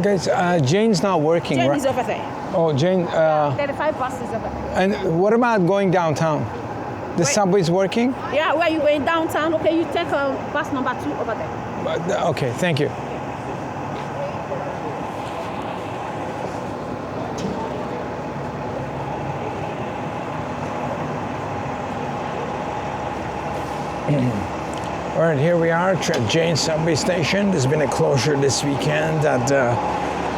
Guys, Jane's not working, Jane right? is over there. Oh, Jane. 35 buses over there. And what about going downtown? The subway's working? Yeah, where are you going downtown? Okay, you take bus number 2 over there. Okay, thank you. All right, here we are at Jane subway station. There's been a closure this weekend at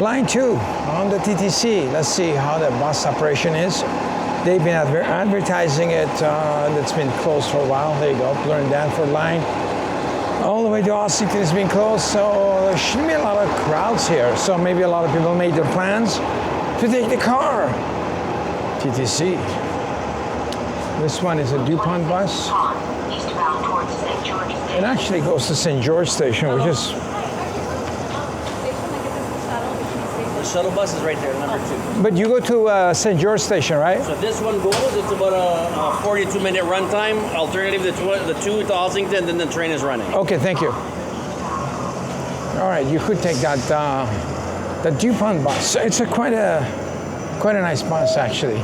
line 2 on the TTC. Let's see how the bus operation is. They've been advertising it. It's been closed for a while. There you go, Bloor and Danforth line. All the way to Ossington has been closed, so there shouldn't be a lot of crowds here. So maybe a lot of people made their plans to take the car. TTC. This one is a DuPont bus. It actually goes to St. George Station, which is... The shuttle bus is right there, number 2. But you go to St. George Station, right? So this one goes, it's about a 42-minute run time. Alternative, the 2 to Ossington, then the train is running. Okay, thank you. All right, you could take that the DuPont bus. It's quite a nice bus, actually.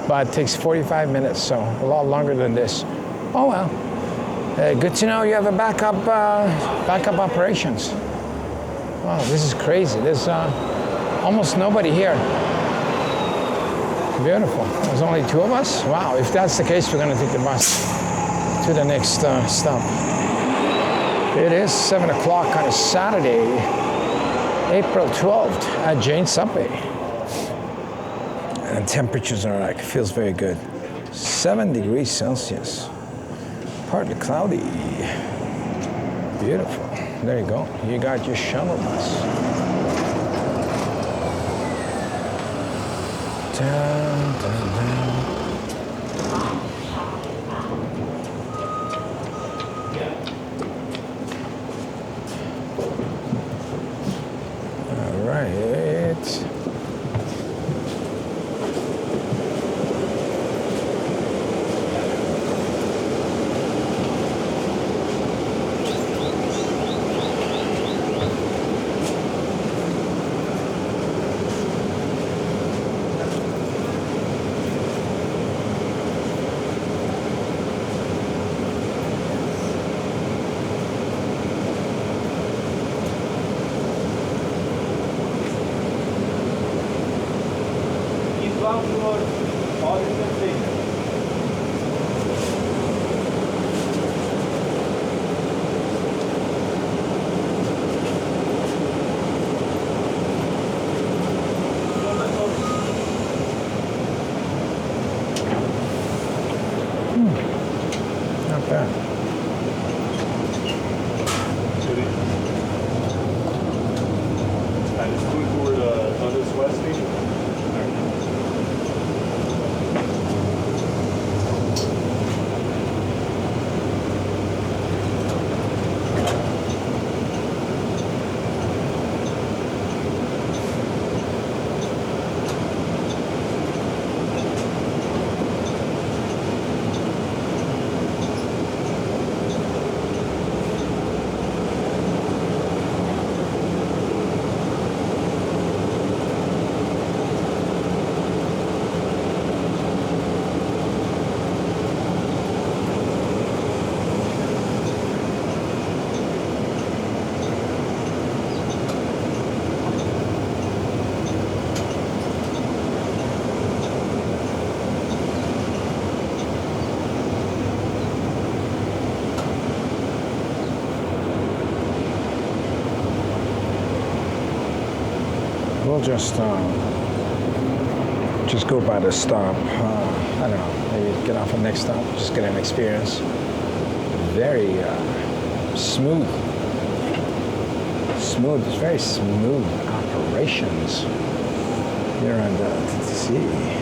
But it takes 45 minutes, so a lot longer than this. Oh, well. Good to know you have a backup operations. Wow, this is crazy. There's almost nobody here. Beautiful. There's only 2 of us? Wow, if that's the case, we're going to take the bus to the next stop. It is 7 o'clock on a Saturday, April 12th at Jane Subway. And temperatures are like, feels very good. 7 degrees Celsius. Partly cloudy. Beautiful. There you go. You got your shuttle bus. Dun, dun, dun. All right. Not bad. And it's going toward Dundas West Station. We'll just go by the stop. I don't know, maybe get off at the next stop, just get an experience. Very smooth. It's very smooth operations here on the TTC.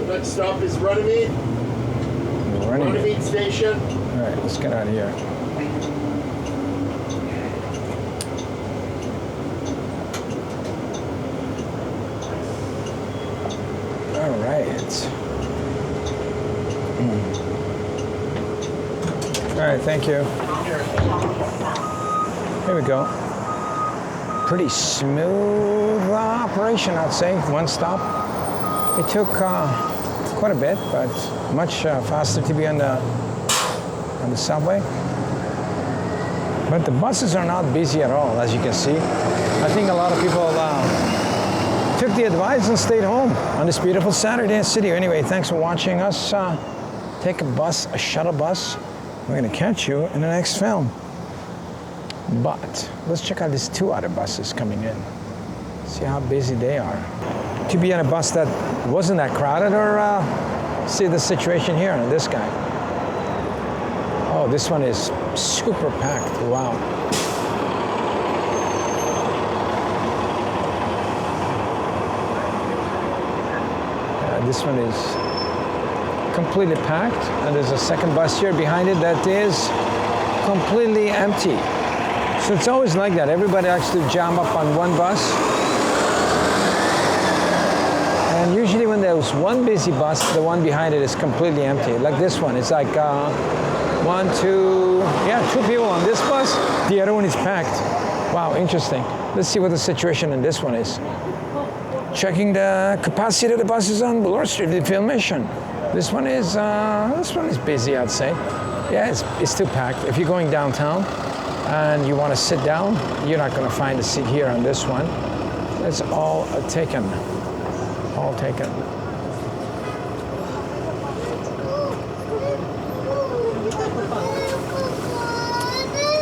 Next stop is Runnymede. Runnymede Station. All right, let's get out of here. All right. All right, thank you. Here we go. Pretty smooth operation, I'd say. One stop. It took quite a bit, but much faster to be on the subway. But the buses are not busy at all, as you can see. I think a lot of people took the advice and stayed home on this beautiful Saturday in the city. Anyway, thanks for watching us take a shuttle bus. We're gonna catch you in the next film. But let's check out these two other buses coming in. See how busy they are. To be on a bus that wasn't that crowded, or see the situation here on this guy. Oh, this one is super packed. Wow. This one is completely packed, and there's a second bus here behind it that is completely empty. So it's always like that. Everybody likes to jam up on one bus. And usually when there's one busy bus, the one behind it is completely empty. Like this one, it's like two people on this bus. The other one is packed. Wow, interesting. Let's see what the situation in this one is. Checking the capacity of the buses on Bloor Street, the Filmation. This one is busy, I'd say. Yeah, it's too packed. If you're going downtown and you want to sit down, you're not going to find a seat here on this one. It's all taken. All taken.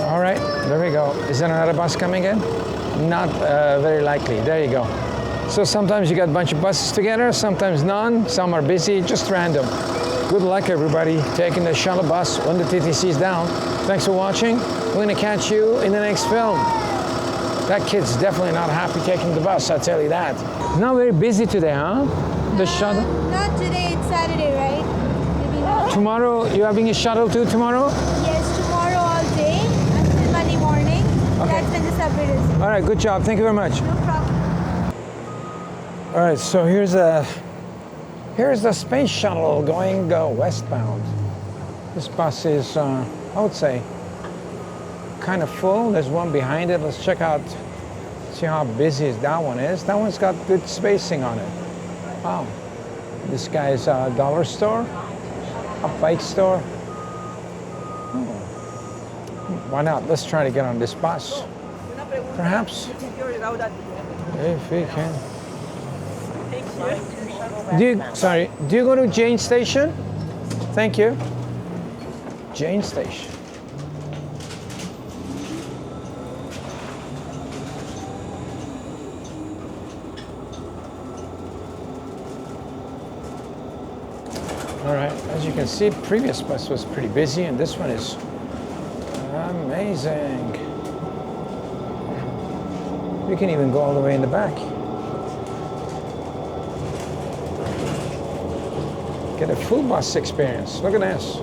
All right, there we go. Is there another bus coming in? Not very likely. There you go. So sometimes you got a bunch of buses together, sometimes none, some are busy, just random. Good luck, everybody, taking the shuttle bus when the TTC is down. Thanks for watching. We're going to catch you in the next film. That kid's definitely not happy taking the bus, I'll tell you that. Not very busy today, huh? The shuttle. Not today, it's Saturday, right? Maybe not. Tomorrow, you having a shuttle too tomorrow? Yes, tomorrow all day until Monday morning. Okay. That's when the subway is. All right, good job. Thank you very much. No problem. All right, so here's the space shuttle going westbound. This bus is, I would say, kind of full. There's one behind it. Let's check out, see how busy that one is. That one's got good spacing on it. Wow. This guy's a dollar store, a bike store. Oh. Why not? Let's try to get on this bus. Perhaps. If we can. Do you go to Jane Station? Thank you. Jane Station. All right, as you can see, previous bus was pretty busy, and this one is amazing. We can even go all the way in the back. Get a full bus experience. Look at this.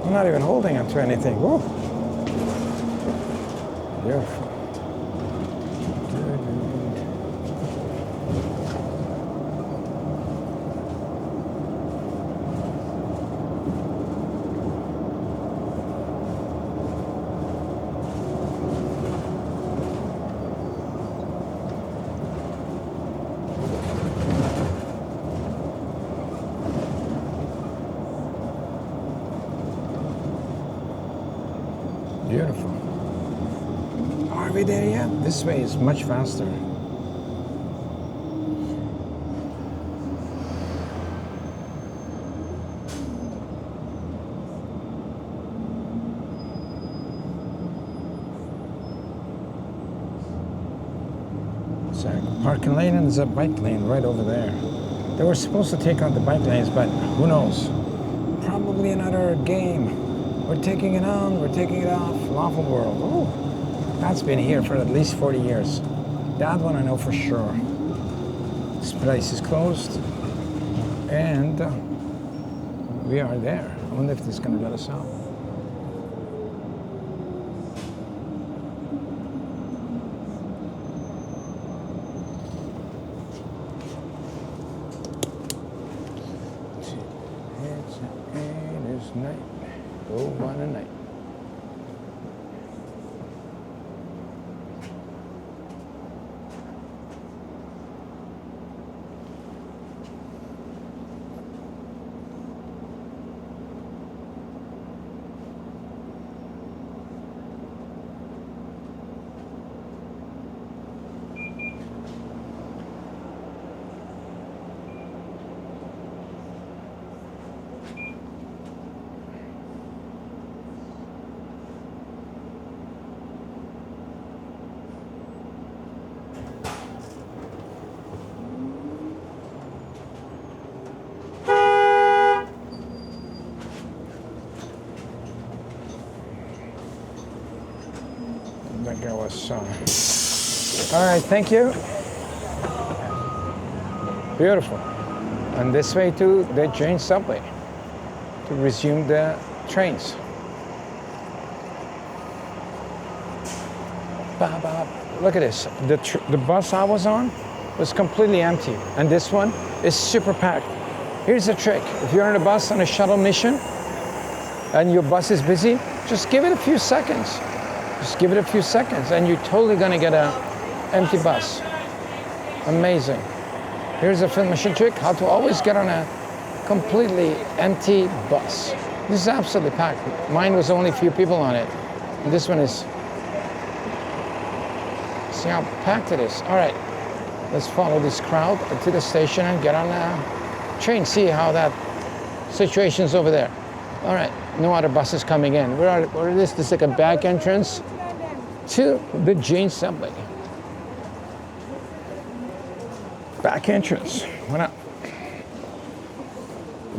I'm not even holding onto anything. Whoa. Beautiful. Beautiful. Are we there yet? This way is much faster. It's a parking lane and there's a bike lane right over there. They were supposed to take out the bike lanes, but who knows? Probably another game. We're taking it on, we're taking it off. Lawful World. Oh, that's been here for at least 40 years. That one I know for sure. This place is closed. And we are there. I wonder if this is going to let us out. It's night. Oh, what a night. That girl was all right, thank you. Beautiful. And this way to the Jane subway to resume the trains. Look at this. The bus I was on was completely empty, and this one is super packed. Here's the trick. If you're on a bus on a shuttle mission and your bus is busy, just give it a few seconds. Just give it a few seconds and you're totally gonna get an empty bus. Amazing. Here's a film machine trick, how to always get on a completely empty bus. This is absolutely packed. Mine was only a few people on it. And this one is, see how packed it is. All right, let's follow this crowd to the station and get on a train. See how that situation's over there. All right, no other buses coming in. Where is this? This is like a back entrance to the Jane subway. Back entrance. Why not?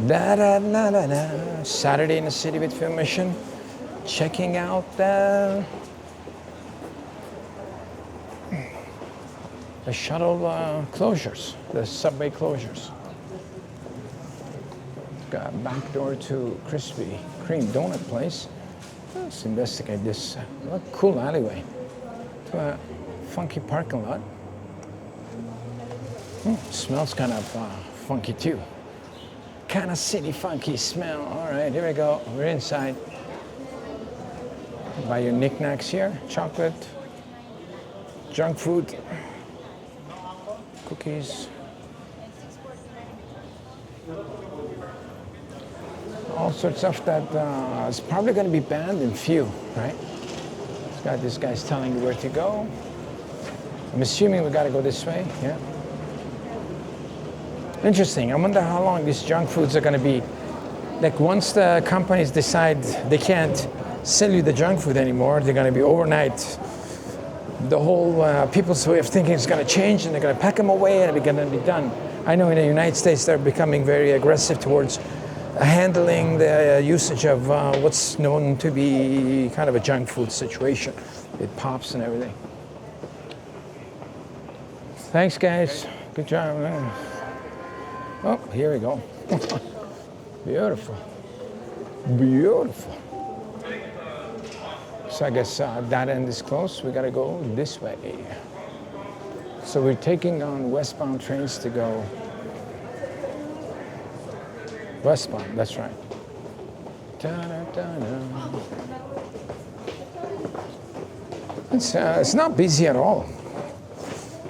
Da-da-da-da-da. Saturday in the City with Film Mission. Checking out the the shuttle closures, the subway closures. Got back door to Krispy Kreme donut place. Let's investigate this cool alleyway to a funky parking lot. Smells kind of funky too. Kind of city funky smell. All right, here we go. We're inside. Buy your knickknacks here. Chocolate, junk food, cookies. All sorts of stuff that is probably going to be banned in few, right? This guy's telling you where to go. I'm assuming we got to go this way, yeah. Interesting. I wonder how long these junk foods are going to be. Like once the companies decide they can't sell you the junk food anymore, they're going to be overnight. The whole people's way of thinking is going to change, and they're going to pack them away, and they're going to be done. I know in the United States they're becoming very aggressive towards handling the usage of what's known to be kind of a junk food situation with pops and everything. Thanks, guys. Good job. Oh, here we go. Beautiful. Beautiful. So I guess that end is closed. We got to go this way. So we're taking on westbound trains to go westbound, that's right. Da-da-da-da. It's not busy at all.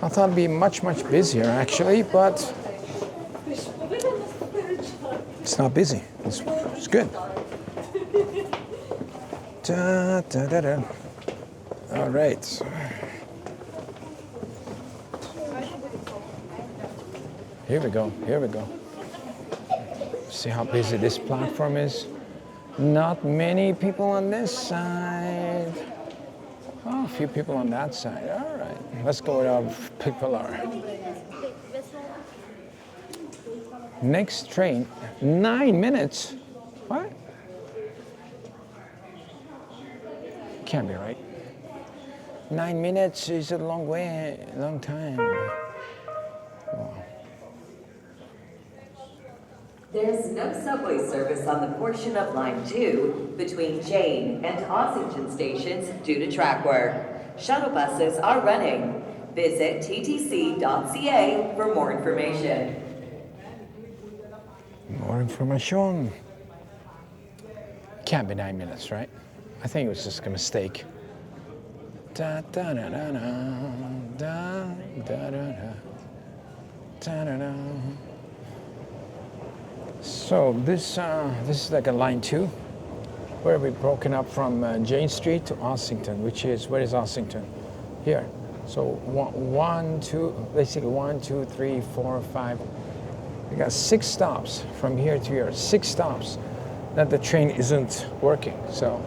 I thought it'd be much, much busier actually, but it's not busy. It's good. Da-da-da-da. All right. Here we go, here we go. See how busy this platform is? Not many people on this side. Oh, a few people on that side. All right, let's go where people are. Next train, 9 minutes. What? Can't be right. 9 minutes is a long way, long time. Wow. There's no subway service on the portion of Line 2 between Jane and Ossington stations due to track work. Shuttle buses are running. Visit ttc.ca for more information. More information. Can't be 9 minutes, right? I think it was just a mistake. Da da da da da da da da da da da. So this is like a line 2, where we've broken up from Jane Street to Ossington, which is, where is Ossington? Here. So basically 1, 2, 3, 4, 5. We got 6 stops from here to here. 6 stops that the train isn't working. So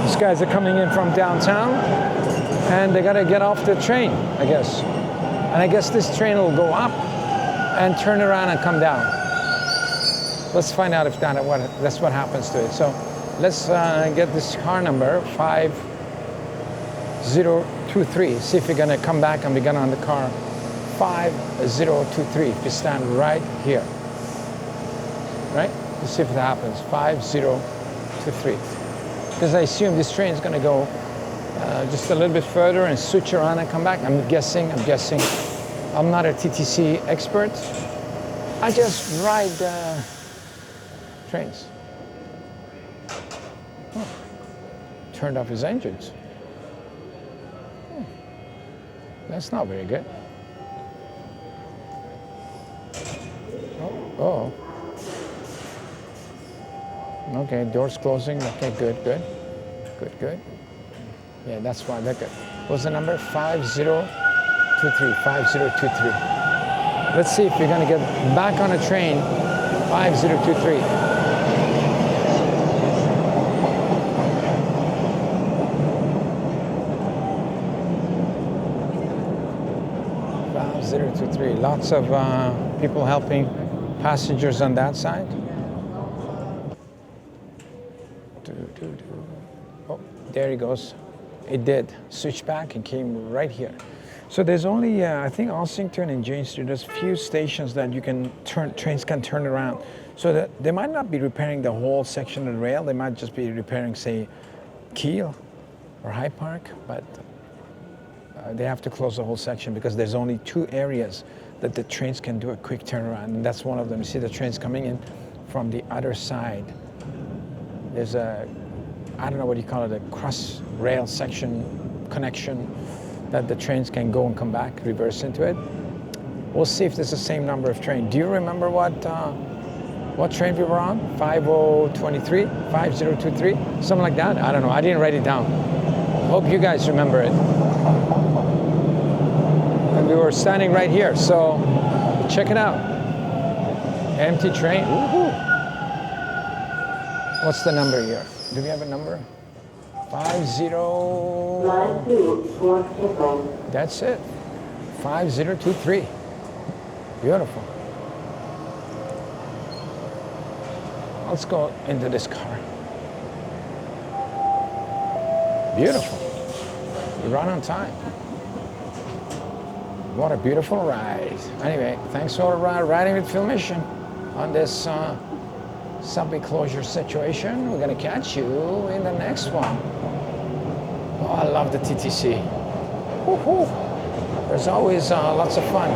these guys are coming in from downtown, and they gotta get off the train, I guess. And I guess this train will go up and turn around and come down. Let's find out if that's what happens to it. So let's get this car number 5023. See if you're gonna come back and begin on the car 5023. If you stand right here, right? Let's see if it happens. 5023. Because I assume this train is going to go just a little bit further and switch around and come back. I'm guessing. I'm not a TTC expert. I just ride trains. Oh. Turned off his engines. That's not very good. Oh. Okay, doors closing. Okay, good. Yeah, that's why they're good. What's the number? 5023. 5023. Let's see if you're going to get back on a train. 5023. Lots of people helping passengers on that side. there it goes. It did switch back and came right here. So there's only, I think, Ossington and Jane Street, there's few stations that you can trains can turn around. So that they might not be repairing the whole section of the rail. They might just be repairing, say, Keele or High Park, but they have to close the whole section because there's only 2 areas that the trains can do a quick turnaround, and that's one of them. You see the trains coming in from the other side. There's a, I don't know what you call it, a cross rail section connection that the trains can go and come back, reverse into it. We'll see if there's the same number of trains. Do you remember what train we were on? 5023, 5023, something like that? I don't know, I didn't write it down. Hope you guys remember it. And we were standing right here, so check it out. Empty train. Woohoo. What's the number here? Do we have a number? 50. That's it. 5023. Beautiful. Let's go into this car. Beautiful. We run on time. What a beautiful ride. Anyway, thanks for riding with Phil Mission on this subway closure situation. We're gonna catch you in the next one. Oh, I love the TTC. Woo-hoo. There's always lots of fun.